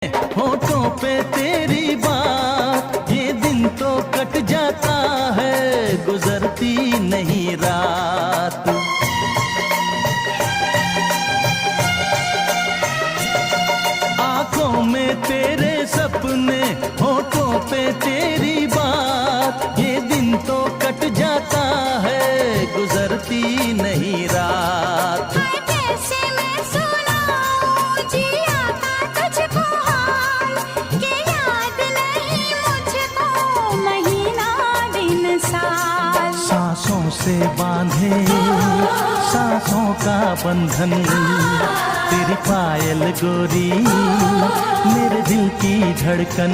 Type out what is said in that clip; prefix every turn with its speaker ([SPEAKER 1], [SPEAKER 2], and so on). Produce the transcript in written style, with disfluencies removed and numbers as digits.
[SPEAKER 1] होठों पे तेरी बात, ये दिन तो कट जाता है, गुजरती नहीं रात। आंखों में तेरे सपने, होठों पे तेरी बात, ये दिन तो कट जाता है, गुजरती नहीं रात।
[SPEAKER 2] कैसे मैं सुनाऊं जिया का तुझको हाल, कि याद नहीं मुझको महीना दिन साल।
[SPEAKER 1] सांसों से बांधे सांसों का बंधन, तेरी पायल गोरी मेरे दिल की धड़कन।